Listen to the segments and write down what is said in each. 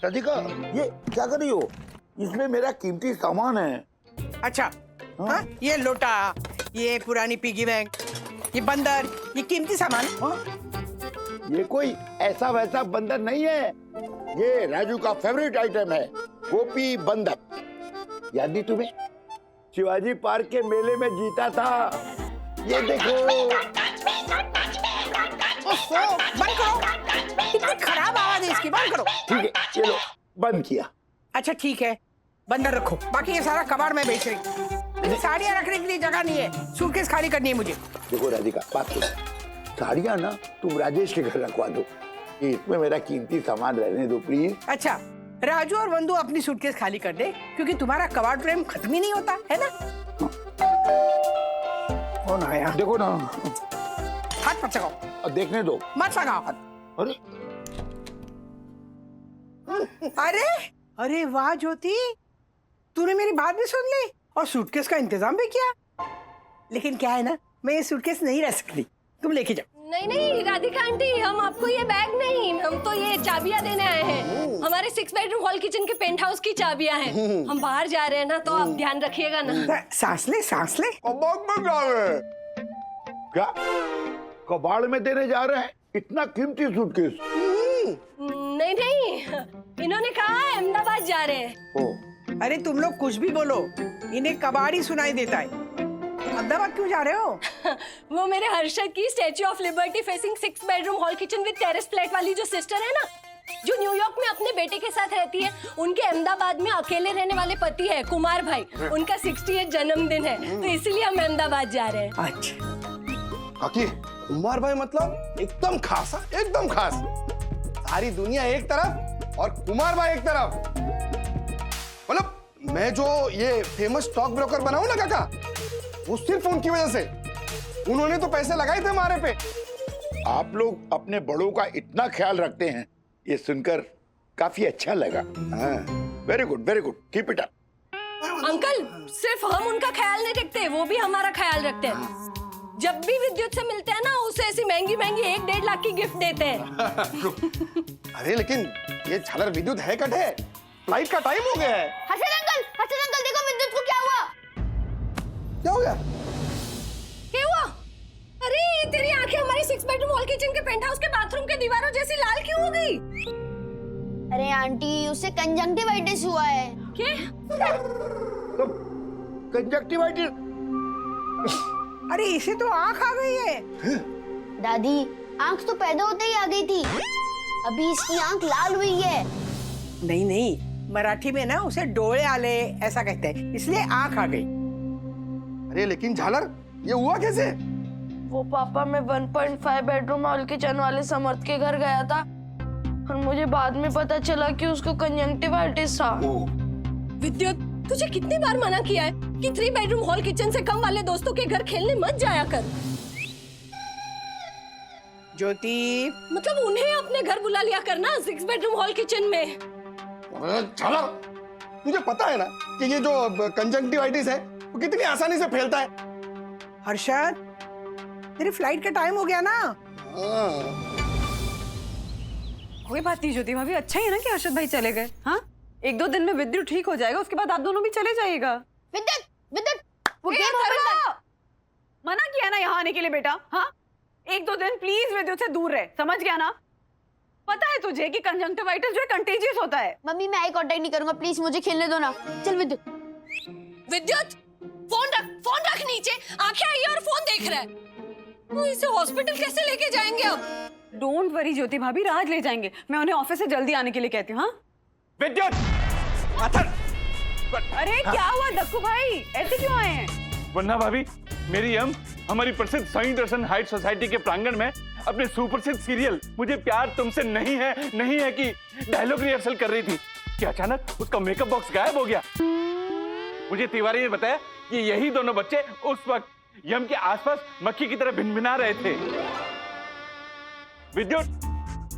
राधिका, ये क्या कर रही हो? इसमें मेरा कीमती सामान है। अच्छा हाँ? ये लोटा, ये पुरानी पिगी बैंक, ये बंदर, ये कीमती सामान। हाँ? ये कोई ऐसा वैसा बंदर नहीं है, ये राजू का फेवरेट आइटम है, गोपी बंदर। याद नहीं तुम्हें? शिवाजी पार्क के मेले में जीता था। ये देखो। बंद करो, इतनी खराब आवाज है इसकी, बंद करो। ठीक है, चलो बंद किया। अच्छा ठीक है, बंदर रखो, बाकी ये सारा कबाड़ में बेच रही। साड़ियाँ रखने के लिए जगह नहीं है, सूटकेस खाली करनी है मुझे। देखो राधिका, बात सुनो, साड़ियाँ ना तुम राजेश के घर रखवा दो, इसमें मेरा कीमती सामान रहने दो प्लीज। अच्छा, राजू और बंधु अपनी सूटकेस खाली कर दे, क्योंकि तुम्हारा कबाड़ प्रेम खत्म ही नहीं होता है ना। कौन आया? देखो ना, हाथ मत लगाओ। देखने दो। मत लगाओ हाथ। अरे अरे अरे वाह ज्योति, तूने मेरी बात भी सुन ली और सूटकेस का इंतजाम भी किया। लेकिन क्या है ना, मैं ये सूटकेस नहीं रख सकती, तुम लेके जाओ। नहीं नहीं राधिका आंटी, हम आपको ये बैग नहीं, हम तो ये चाबियां देने आए हैं। हमारे 6 बेडरूम हॉल किचन के पेंट हाउस की चाबियां हैं। हम बाहर जा रहे हैं ना, तो आप ध्यान रखिएगा ना। सांस ले, सांस ले। क्या कबाड़ में देने जा रहे हैं इतना कीमती सूटकेस? नहीं नहीं, इन्होंने कहा अहमदाबाद जा रहे हैं। ओ, अरे तुम लोग कुछ भी बोलो, इन्हें कबाड़ ही सुनाई देता है। अहमदाबाद क्यों जा रहे हो? वो मेरे हर्षद की statue of liberty facing 6 bedroom hall kitchen with terrace flat वाली जो सिस्टर है ना, जो न्यूयॉर्क में अपने बेटे के साथ रहती है, उनके अहमदाबाद में अकेले रहने वाले पति है कुमार भाई, उनका 68 जन्मदिन है, तो इसीलिए हम अहमदाबाद जा रहे हैं। अच्छा काकी, कुमार भाई मतलब एकदम खास, एकदम खास। सारी दुनिया एक तरफ और कुमार भाई एक तरफ। मतलब मैं जो ये फेमस स्टॉक ब्रोकर बना हूं ना काका, वो सिर्फ उनकी वजह से। उन्होंने तो पैसे लगाए थे हमारे पे। आप लोग अपने बड़ों का इतना ख्याल रखते हैं, ये सुनकर काफी अच्छा लगा। Very good, very good, keep it up. Uncle, सिर्फ हम उनका ख्याल नहीं रखते, वो भी हमारा ख्याल रखते हैं। जब भी विद्युत से मिलते हैं ना, उसे ऐसी महंगी महंगी 1-1.5 लाख की गिफ्ट देते हैं। अरे लेकिन ये झालर विद्युत है कट है, फ्लाइट का टाइम हो गया है। हर्षद अंकल देखो विद्युत को क्या हुआ? क्या हो गया? क्या हुआ? अरे ये तेरी आंखें हमारी 6 बेडरूम हॉल किचन के पेंट हाउस के बाथरूम के दीवारों जैसी लाल क्यों हो गई? अरे आंटी, उसे कंजंक्टिवाइटिस हुआ है। क्या? तो कंजक्टिवाइटिस? अरे इसे तो आंख आ गई है। दादी, आंख तो पैदा होते ही आ गई थी, अभी इसकी आंख लाल हुई है। नहीं नहीं, मराठी में ना उसे डोळे आले ऐसा कहते हैं, इसलिए आंख आ गई। अरे लेकिन झालर, ये हुआ कैसे? वो पापा, मैं 1.5 बेडरूम हॉल किचन वाले समर्थ के घर गया था और मुझे बाद में पता चला कि उसको कंजंक्टिवाइटिस था। विद्युत, तुझे कितनी बार मना किया है कि 3 बेडरूम हॉल किचन से कम वाले दोस्तों के घर खेलने मत जाया कर। ज्योति, मतलब उन्हें अपने घर बुला लिया करना 6 बेडरूम हॉल किचन में। झालर, तुझे पता है ना कि ये जो कंजंक्टिवाइटिस है वो कितनी आसानी से फैलता है। हर्षद, तेरी फ्लाइट का टाइम हो गया ना। कोई बात नहीं ज्योति भाभी, अच्छा ही है ना कि हर्षद भाई चले गए। हाँ, 1-2 दिन में विद्युत ठीक हो जाएगा, उसके बाद आप दोनों भी चले जाइएगा। विद्युत वो ए, गेट ओपन कर। मना किया ना यहाँ आने के लिए बेटा। हाँ, 1-2 दिन प्लीज विद्युत से दूर रहे, समझ गया ना? पता है तुझे कि कंजंक्टिवाइटिस जो है कंटेजियस होता है। मम्मी, मैं आई कांटेक्ट नहीं करूंगा, प्लीज मुझे खेलने दो ना। चल विद्युत। विद्युत, फोन रख नीचे, आंखें आई और फोन देख रहा है। तो इसे हॉस्पिटल कैसे लेके जाएंगे अब? डोंट वरी ज्योति भाभी, राज ले जाएंगे। मैं उन्हें ऑफिस से जल्दी आने के लिए कहती हूँ। हाँ विद्युत, अरे क्या हुआ दक्कू भाई, ऐसे क्यों आए हैं? वन्ना भाभी, मेरी हमारी प्रसिद्ध साईं दर्शन हाइट सोसाइटी के प्रांगण में अपने सुप्रसिद्ध सीरियल मुझे प्यार तुमसे नहीं है कि डायलॉग रिहर्सल कर रही थी कि अचानक उसका मेकअप बॉक्स गायब हो गया। मुझे तिवारी ने बताया कि यही दोनों बच्चे उस वक्त यम के आसपास मक्खी की तरह भिनभिना रहे थे। विद्युत,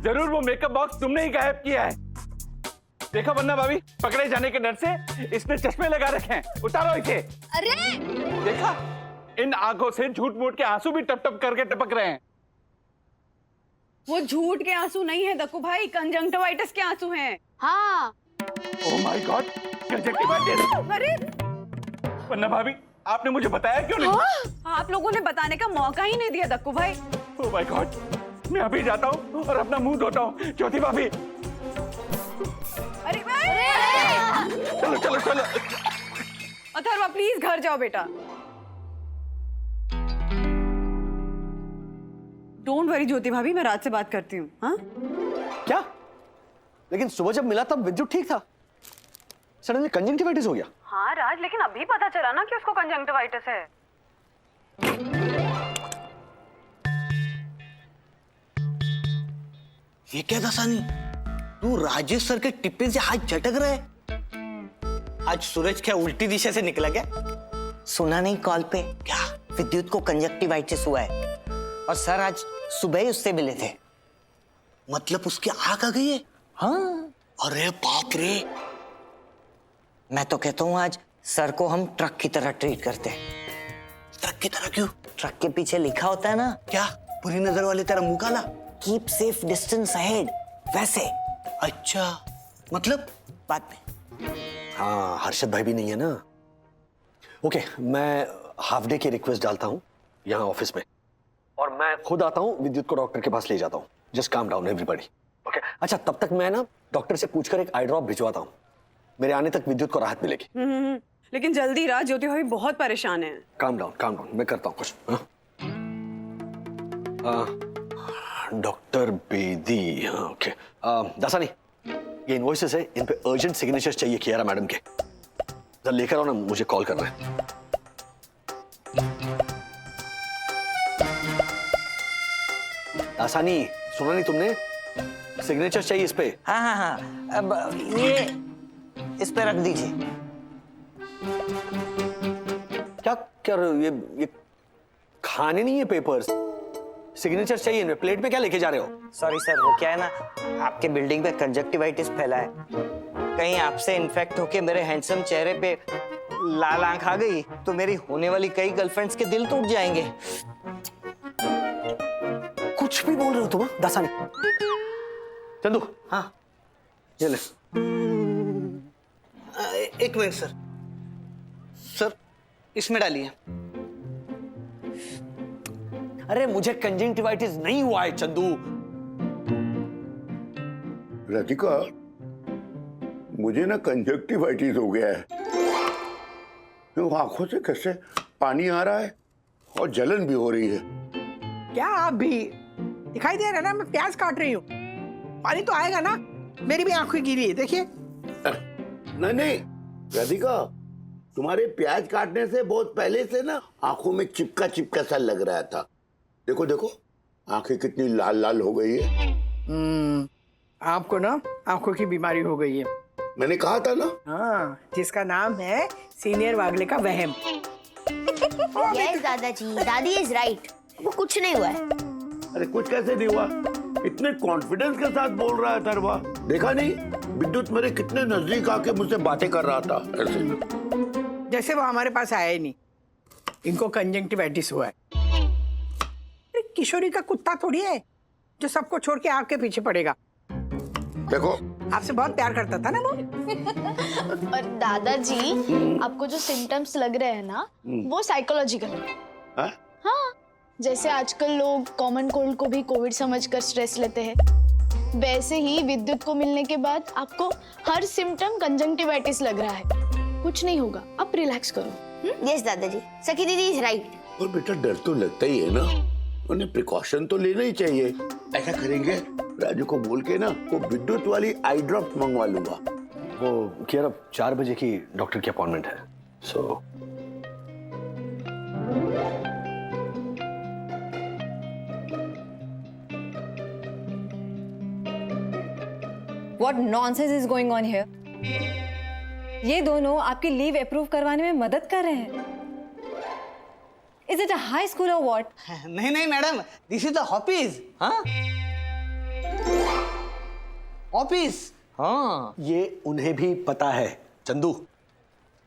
जरूर वो मेकअप बॉक्स तुमने ही गायब किया है। देखा वन्ना भाभी, पकड़े जाने के डर से इसने चश्मे लगा रखे हैं, उतारो इसे। अरे देखा, इन आंखों से झूठ मूठ के आंसू भी टप टप करके टपक रहे हैं। वो झूठ के आंसू नहीं है दक्कू भाई, कंजंक्टिवाइटिस के आंसू हैं। हाँ ओह माय गॉड, कंजंक्टिवाइटिस। अरे वरना भाभी आपने मुझे बताया क्यों नहीं? आप लोगों ने बताने का मौका ही नहीं दिया दक्कू भाई। ओह माय गॉड, मैं अभी जाता हूँ और अपना मुंह धोता हूँ। ज्योति भाभी अरे चलो चलो चलो। अथर्वा प्लीज घर जाओ बेटा। डोंट वरी ज्योति भाभी, मैं रात से बात करती हूँ। हाँ क्या? लेकिन सुबह जब मिला तब विद्युत ठीक था, सडनली कंजंक्टिवाइटिस हो गया। हाँ राज, लेकिन अभी पता चला ना कि उसको कंजंक्टिवाइटिस है। ये क्या दासानी, तू राजेश सर के टिप्पे से हाथ झटक रहा है? आज सूरज क्या उल्टी दिशा से निकला क्या? सुना नहीं कॉल पे क्या विद्युत को कंजक्टिवाइटिस हुआ है और सर आज सुबह ही उससे मिले थे। मतलब उसकी आंख आ गई है? हाँ। अरे बाप रे, मैं तो कहता हूँ आज सर को हम ट्रक की तरह ट्रीट करते हैं। ट्रक की तरह क्यों? ट्रक के पीछे लिखा होता है ना, क्या बुरी नजर वाली तरह मुंह काला, कीप सेफ डिस्टेंस अहेड, वैसे। अच्छा, मतलब बाद में। हाँ, हर्षद भाई भी नहीं है ना। ओके, मैं हाफ डे की रिक्वेस्ट डालता हूँ यहाँ ऑफिस में और मैं खुद आता हूँ, विद्युत को डॉक्टर के पास ले जाता हूँ। Just calm down everybody. Okay, अच्छा तब तक मैं ना डॉक्टर से पूछकर एक आई ड्रॉप भिजवाता हूँ। मेरे आने तक विद्युत को राहत मिलेगी। लेकिन जल्दी राज, ज्योति भाभी बहुत परेशान है। काम डाउन, मैं करता हूँ कुछ। डॉक्टर बेदी, हाँ ओके। दासानी, ये इनवॉइसेस है, इन पे अर्जेंट सिग्नेचर्स चाहिए कियारा मैडम के। जरा लेकर आओ ना, मुझे कॉल कर रहे हैं। दासानी, सुना नहीं तुमने? सिग्नेचर्स चाहिए इस पे। हाँ हाँ हाँ, अब ये इस पे रख दीजिए। क्या कर रहे हो? ये खाने नहीं है पेपर्स, सिग्नेचर्स चाहिए इनमें। प्लेट में क्या लेके जा रहे हो? सॉरी सर, वो क्या है ना, आपके बिल्डिंग पे कंजक्टिवाइटिस फैला है, कहीं आपसे इन्फेक्ट होके मेरे हैंडसम चेहरे पे लाल आंख आ गई तो मेरी होने वाली कई गर्लफ्रेंड्स के दिल टूट जाएंगे। कुछ भी बोल रहे हो तुम, दासानी। चंदू, हाँ ये ले। एक मिनट सर, सर इसमें डालिए। अरे मुझे कंजंक्टिवाइटिस नहीं हुआ है चंदू। राधिका, मुझे ना कंजक्टिवाइटिस हो गया है। तो आंखों से कैसे पानी आ रहा है और जलन भी हो रही है। क्या आप भी दिखाई दे रहा है ना, मैं प्याज काट रही हूँ, पानी तो आएगा ना। मेरी भी आंखें गिरी है, देखिए। नहीं राधिका, तुम्हारे प्याज काटने से बहुत पहले से ना आंखों में चिपका सा लग रहा था। देखो देखो, आंखें कितनी लाल लाल हो गई है। आपको ना आंखों की बीमारी हो गई है। मैंने कहा था ना। हाँ, जिसका नाम है सीनियर वागले का वहम। यस दादाजी, दादी इज राइट, वो कुछ नहीं हुआ है। अरे कुछ कैसे नहीं हुआ? इतने कॉन्फिडेंस के साथ बोल रहा है थरवा। देखा नहीं, विद्युत मेरे कितने नजदीक आके मुझसे बातें कर रहा था ऐसे। जैसे वो हमारे पास आया ही नहीं। इनको कंजंक्टिवाइटिस हुआ है। अरे किशोरी का कुत्ता थोड़ी है जो सबको छोड़ के आपके पीछे पड़ेगा। देखो, आपसे बहुत प्यार करता था ना वो। और दादाजी, आपको जो सिम्टम्स लग रहे हैं ना, वो साइकोलॉजिकल है। हाँ? हाँ, जैसे आजकल लोग कॉमन कोल्ड को भी कोविड समझकर स्ट्रेस लेते हैं, वैसे ही विद्युत को मिलने के बाद आपको हर सिम्टम कंजंक्टिवाइटिस लग रहा है। कुछ नहीं होगा, आप रिलैक्स करो। यस दादाजी, सखी दीदी इज राइट। और बेटा डर तो लगता ही है ना, उन्हें प्रिकॉशन तो लेना ही चाहिए। ऐसा करेंगे, राजू को बोल के ना वो विद्युत वाली आई ड्रॉप मंगवा लूंगा। वो कियारा 4 बजे की डॉक्टर की अपॉइंटमेंट है, सो What nonsense is going on here? ये दोनों आपकी लीव अप्रूव करवाने में मदद कर रहे हैं। Is it a high school or what? नहीं नहीं madam, this is the office. हाँ ऑफिस। हाँ, ये उन्हें भी पता है चंदू,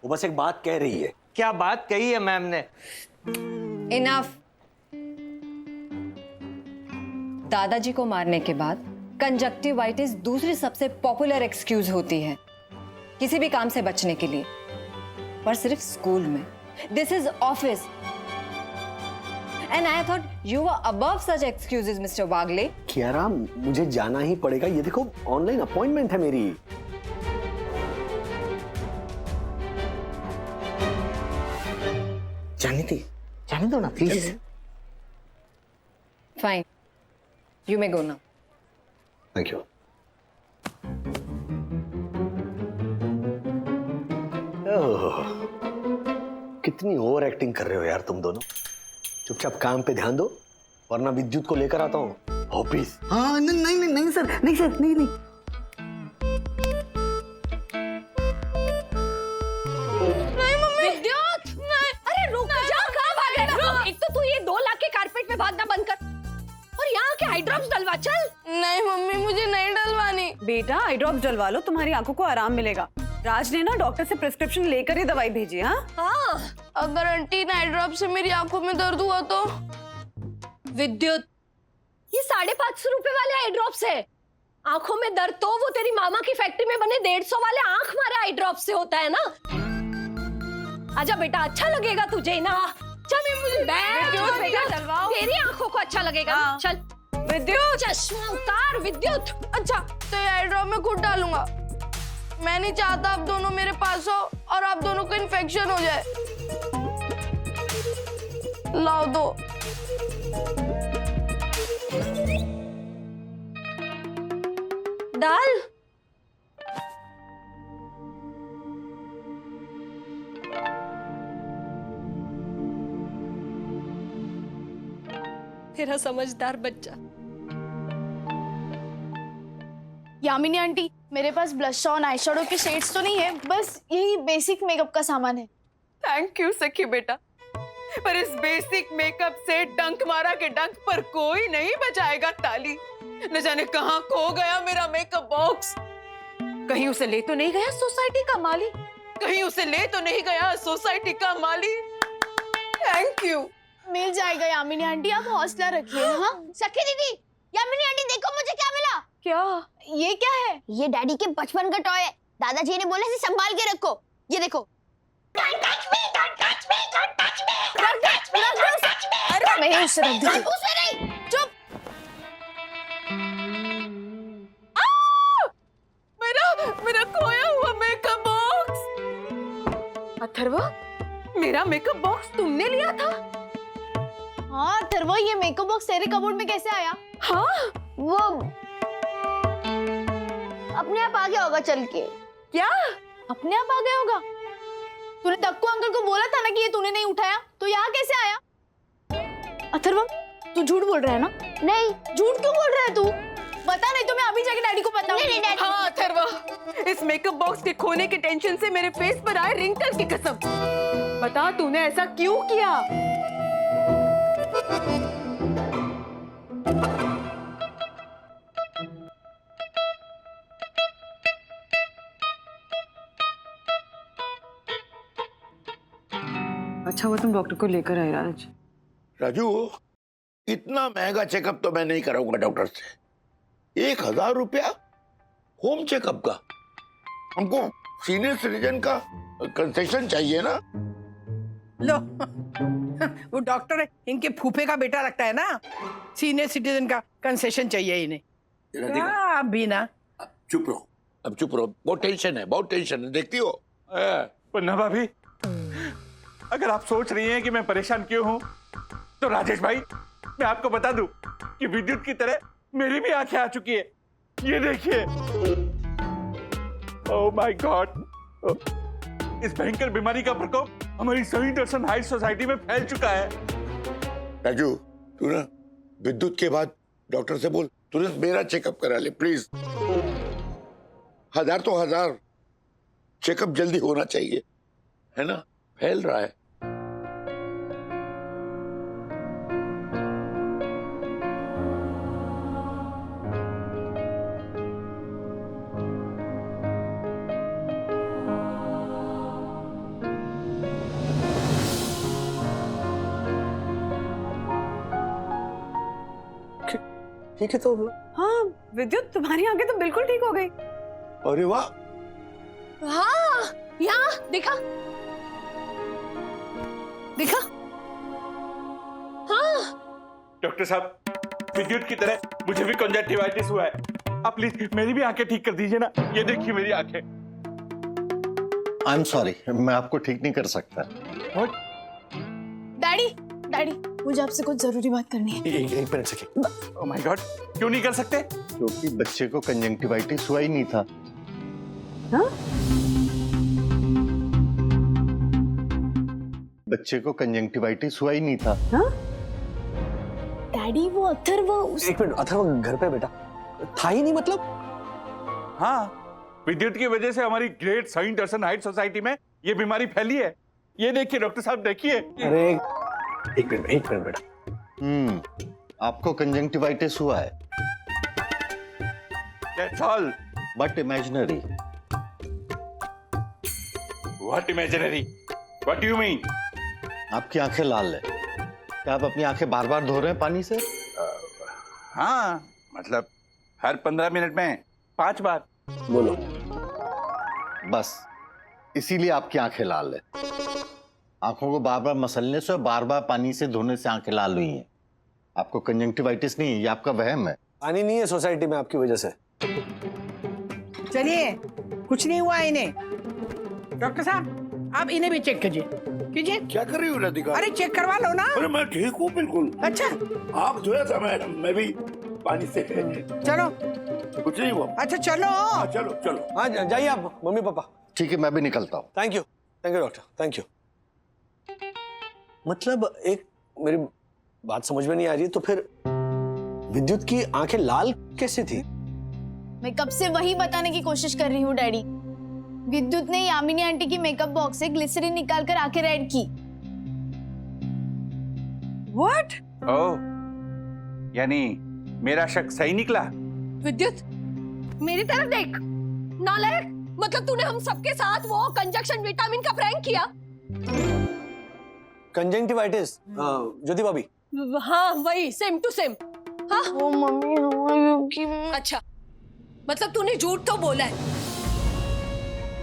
वो बस एक बात कह रही है। क्या बात कही है मैम ने? Enough. दादाजी को मारने के बाद कंजक्टिवाइटिस दूसरी सबसे पॉपुलर एक्सक्यूज होती है किसी भी काम से बचने के लिए, पर सिर्फ स्कूल में। This is office and I thought you were above such excuses mister Wagle. Kiara, मुझे जाना ही पड़ेगा, ये देखो ऑनलाइन अपॉइंटमेंट है मेरी। जाने दो ना please. Fine, you may go now. Thank you. कितनी ओवर एक्टिंग कर रहे हो यार तुम दोनों। चुपचाप काम पे ध्यान दो, वरना विद्युत को लेकर आता हूँ ऑफिस। हाँ नहीं सर, नहीं। विद्युत, अरे रुक जा, कहाँ भाग रहा है? एक तो तू ये 2 लाख के कारपेट में भागना बंद कर, और यहाँ के आई ड्रॉप्स डलवा चल। नहीं मम्मी, मुझे नहीं डलवानी। बेटा आई ड्रॉप्स डलवा लो, तुम्हारी आंखों को आराम मिलेगा। राज ने ना डॉक्टर से प्रिस्क्रिप्शन लेकर ही दवाई भेजी। हाँ, अगर आंटी इन आई ड्रॉप से मेरी आंखों में दर्द हुआ तो? विद्युत, ये 550 रुपए वाले आई ड्रॉप्स है। आंखों में दर्द तो वो तेरी मामा की फैक्ट्री में बने 150 वाले आंख मारे आई ड्रॉप से होता है ना। आजा बेटा, अच्छा लगेगा तुझे ना। चल मुझे तेरी आंखों को अच्छा लगेगा। चल विद्युत, चश्मा उतार विद्युत। अच्छा तो ये आई ड्रॉप मैं खुद डालूंगा। मैं नहीं चाहता आप दोनों मेरे पास हो और आप दोनों को इन्फेक्शन हो जाए। लाओ दो। डाल। तेरा समझदार बच्चा। यामिनी आंटी, मेरे पास ब्लश ऑन आई शेडो के शेड्स तो नहीं है, बस यही बेसिक मेकअप का सामान है। थैंक यू सखी बेटा, पर इस बेसिक मेकअप से डंक मारा के डंक पर कोई नहीं बचाएगा ताली। न जाने कहाँ खो गया मेरा मेकअप बॉक्स। कहीं उसे ले तो नहीं गया सोसाइटी का माली? कहीं उसे ले तो नहीं गया सोसाइटी का माली? Thank you. मिल जाएगा यामिनी आंटी, आप हौसला रखिए। हाँ सखी दीदी, यामिनी आंटी देखो मुझे क्या मिला। क्या? ये क्या है? ये डैडी के बचपन का टॉय है। दादाजी ने बोला इसे संभाल के रखो। ये देखो। अरे मैं उसे रख दूँ। उसमें नहीं। चुप। मेरा खोया हुआ मेकअप बॉक्स। अथर्वा, मेरा मेकअप बॉक्स तुमने लिया था? हाँ अथर्वा, ये मेकअप बॉक्स तेरे कबोर्ड में कैसे आया? हाँ, वो अपने आप आ गया होगा चल के। क्या अपने आप आ गया होगा? तूने तक्कू अंकल को बोला था ना कि ये तूने नहीं उठाया, तो यहाँ कैसे आया? अथर्वा, तू झूठ बोल रहा है ना? नहीं। झूठ क्यों बोल रहा है तू? बता, नहीं तो मैं अभी जाके डैडी को बताऊंगी। नहीं डैडी। हाँ अथर्वा, इस मेकअप बॉक्स के खोने के टेंशन से मेरे फेस पर आए रिंकल की कसम। बता तूने ऐसा क्यों किया? अच्छा वो तुम डॉक्टर को लेकर आए राज। राजू, इतना महंगा चेकअप तो मैं नहीं कराऊंगा डॉक्टर से। 1000 रुपया होम चेकअप का। हमको सीनियर सिटीजन का कंसेशन चाहिए ना। लो वो डॉक्टर है, इनके फूफे का बेटा लगता है ना। सीनियर सिटीजन का कंसेशन चाहिए इन्हें। क्या अभी ना। अब चुप रहो, बहुत टेंशन है, बहुत टेंशन है, देखती हो। पन्ना भाभी, अगर आप सोच रही हैं कि मैं परेशान क्यों हूं, तो राजेश भाई मैं आपको बता दूं कि विद्युत की तरह मेरी भी आंखें आ चुकी है। ये देखिए। ओह माय गॉड, इस भयंकर बीमारी का प्रकोप हमारी सही दर्शन हाइट सोसाइटी में फैल चुका है। राजू, तू ना विद्युत के बाद डॉक्टर से बोल तुरंत मेरा चेकअप करा ले प्लीज। 1000 तो 1000 चेकअप जल्दी होना चाहिए, है ना? फैल रहा है। ठीक है तो हाँ विद्युत, तुम्हारी आंखें तो बिल्कुल ठीक हो गई। अरे वाह, हाँ यहाँ दिखा दिखा। हाँ डॉक्टर साहब, विद्युत की तरह मुझे भी कंजक्टिवाइटिस हुआ है। आप प्लीज मेरी भी आंखें ठीक कर दीजिए ना। ये देखिए मेरी आंखें। आई एम सॉरी, मैं आपको ठीक नहीं कर सकता। डैडी डैडी, मुझे आपसे कुछ जरूरी बात करनी है। एक minute second. Oh my God, क्यों नहीं कर सकते? क्योंकि बच्चे को कंजंक्टिवाइटिस हुआ ही नहीं था। बच्चे को कंजंक्टिवाइटिस हुआ ही नहीं था। डैडी वो अथर्व एक मिनट, अथर्व घर पे बेटा था ही नहीं मतलब? हाँ, विद्युत की वजह से हमारी ग्रेट सेंट दर्शन हाइट सोसाइटी में ये बीमारी फैली है। ये देखिए डॉक्टर साहब, देखिए। अरे एक मिनट बेटा। आपको कंजंक्टिवाइटिस हुआ है, That's all. But imaginary. What imaginary? What do you mean? आपकी आंखें लाल है। क्या आप अपनी आंखें बार बार धो रहे हैं पानी से? हाँ, मतलब हर 15 मिनट में 5 बार। बोलो। बस इसीलिए आपकी आंखें लाल है। आंखों को बार बार मसलने से और बार बार पानी से धोने से आंखें लाल हुई हैं। आपको कंजंक्टिवाइटिस नहीं है, ये आपका वहम है। पानी नहीं है सोसाइटी में आपकी वजह से। चलिए, कुछ नहीं हुआ इन्हें। डॉक्टर साहब, आप इन्हें भी चेक कीजिए। क्या कर रही हो राधिका? अरे चेक करवा लो ना। अरे मैं ठीक हूँ बिल्कुल। अच्छा, आप धोया था मैं भी पानी से। चलो। कुछ नहीं हुआ। अच्छा चलो। हाँ, चलो चलो। हाँ जाइए आप मम्मी पापा। ठीक है, मैं भी निकलता हूँ। Thank you doctor, thank you. मतलब एक मेरी बात समझ में नहीं आ रही, तो फिर विद्युत की आंखें लाल कैसे थी? मैं कब से वही बताने की कोशिश कर रही हूँ डैडी। विद्युत ने यामिनी आंटी की मेकअप बॉक्स से ग्लिसरीन निकालकर आंखें रेड की। व्हाट? ओह, यानी मेरा शक सही निकला। विद्युत, मेरी तरफ देख। नालायक, मतलब तूने हम सबके साथ वो कंजक्शन विटामिन का प्रैंक किया। कंजंक्टिवाइटिस, ज्योति भाभी। हाँ वही, सेम टू सेम। हाँ ओ मम्मी, अच्छा, मतलब तूने झूठ तो बोला है।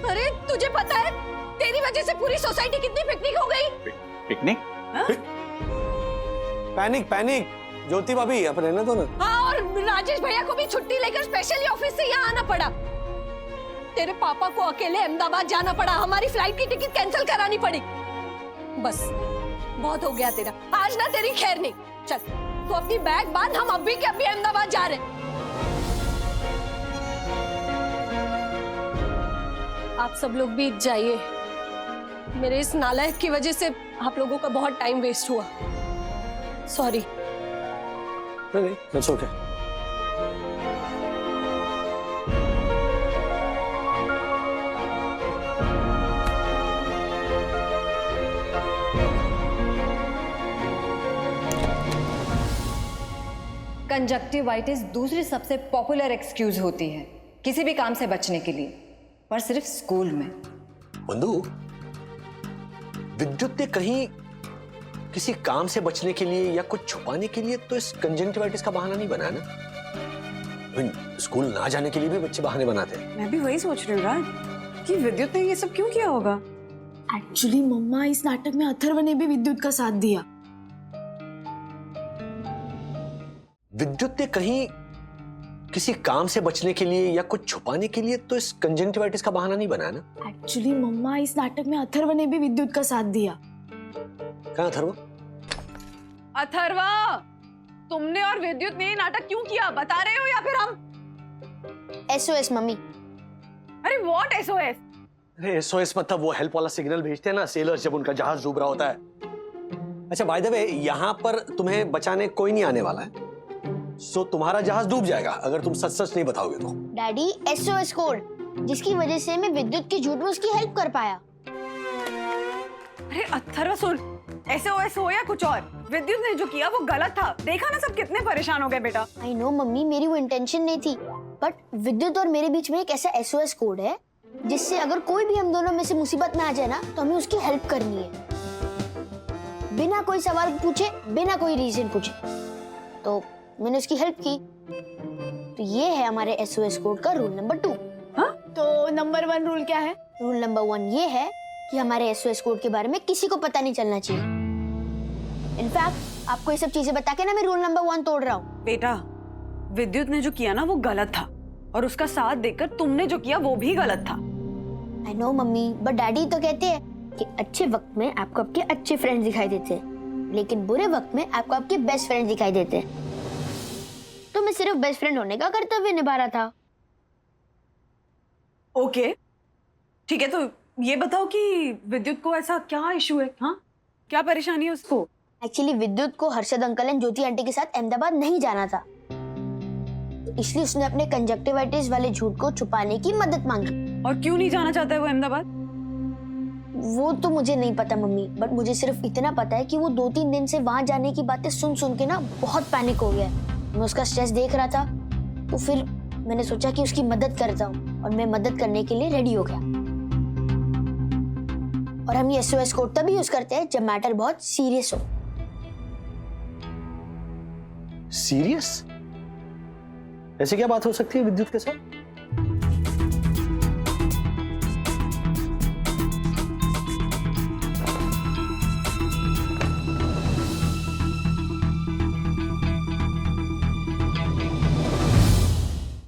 अरे तुझे पता है तेरी वजह से पूरी सोसाइटी कितनी पिकनिक हो गई? पिकनिक? पैनिक ज्योति भाभी, अब रहने दो ना। हाँ, और राजेश भैया को भी छुट्टी लेकर स्पेशली ऑफिस से यहाँ आना पड़ा। तेरे पापा को अकेले अहमदाबाद जाना पड़ा, हमारी फ्लाइट की टिकट कैंसिल करानी पड़ी। बस बहुत हो गया तेरा, आज ना तेरी खैर नहीं। चल तू अपनी बैग बांध, हम अभी के अभी अहमदाबाद जा रहे हैं। आप सब लोग भी जाइए, मेरे इस नालायक की वजह से आप लोगों का बहुत टाइम वेस्ट हुआ। सॉरी। नहीं, that's okay. कंजक्टिवाइटिस दूसरी सबसे पॉपुलर एक्सक्यूज होती है किसी भी काम से बचने के लिए, पर सिर्फ स्कूल में। बंधु, विद्युत ने कहीं किसी काम से बचने के लिए या कुछ छुपाने के लिए तो इस कंजंक्टिवाइटिस का बहाना नहीं बनाया ना? स्कूल ना जाने के लिए भी बच्चे बहाने बनाते हैं। मैं भी वही सोच रही हूँ राज, कि विद्युत ने ये सब क्यों किया होगा। एक्चुअली मम्मा, इस नाटक में अथर्व ने भी विद्युत का साथ दिया। विद्युत ने कहीं किसी काम से बचने के लिए या कुछ छुपाने के लिए तो इस कंजंक्टिवाइटिस का बहाना नहीं बनाया ना? एक्चुअली मम्मा, इस नाटक में अथर्व ने भी विद्युत का साथ दिया। कहाँ अथर्व? अथर्वा, तुमने और विद्युत ने ये नाटक क्यों किया, बता रहे हो या फिर हम? SOS mummy. अरे व्हाट SOS? अरे SOS मतलब वो हेल्प वाला सिग्नल भेजते हैं ना सेलर्स जब उनका जहाज डूब रहा होता है। अच्छा बाय द वे, यहाँ पर तुम्हें बचाने कोई नहीं आने वाला है, सो तुम्हारा जहाज डूब जाएगा अगर तुम सच सच नहीं बताओगे तो। डैडी, SOS कोड, जिसकी वजह से मैं विद्युत के झूठ में उसकी हेल्प कर पाया। अरे अथर्वा सुन, SOS हो या कुछ और, विद्युत ने जो किया वो गलत था। देखा ना सब कितने परेशान हो गए बेटा। आई नो मम्मी, मेरी वो इंटेंशन नहीं थी, बट विद्युत और मेरे बीच में एक ऐसा SOS कोड है जिससे अगर कोई भी हम दोनों में से मुसीबत में आ जाए ना, तो हमें उसकी हेल्प करनी है, बिना कोई सवाल पूछे, बिना कोई रीजन पूछे। तो मैंने उसकी हेल्प की। तो ये है हमारे एसओएस कोड का रूल नंबर 2। तो नंबर 1 रूल क्या है? रूल नंबर 1 ये है कि हमारे एसओएस कोड के बारे में किसी को पता नहीं चलना चाहिए। इनफैक्ट आपको ये सब चीजें बता के ना मैं रूल नंबर 1 तोड़ रहा हूँ। बेटा, विद्युत ने जो किया ना वो गलत था, और उसका साथ देकर तुमने जो किया वो भी गलत था। I know mummy, but daddy तो कहते हैं कि अच्छे वक्त में आपको आपके अच्छे फ्रेंड्स दिखाई देते हैं, लेकिन बुरे वक्त में आपको आपके बेस्ट फ्रेंड दिखाई देते हैं। तो मैं सिर्फ बेस्ट फ्रेंड होने का कर्तव्य निभा रहा था। ओके, ठीक है, तो ये बताओ कि विद्युत को ऐसा क्या इशू है? हाँ, क्या परेशानी है उसको? एक्चुअली विद्युत को Harshad uncle and Jyoti aunty के साथ अहमदाबाद नहीं जाना था, तो इसलिए उसने अपने कंजक्टिवाइटिस वाले झूठ को छुपाने की मदद मांगी। और क्यों नहीं जाना चाहता है वो अहमदाबाद? वो तो मुझे नहीं पता मम्मी, बट मुझे सिर्फ इतना पता है कि वो 2-3 दिन से वहां जाने की बातें सुन सुन के ना बहुत पैनिक हो गया है। मैं उसका स्ट्रेस देख रहा था, तो फिर मैंने सोचा कि उसकी मदद करता हूँ, और मैं मदद करने के लिए रेडी हो गया। और हम ये एसओएस कोड तभी यूज करते हैं जब मैटर बहुत सीरियस हो। सीरियस? ऐसे क्या बात हो सकती है विद्युत के साथ?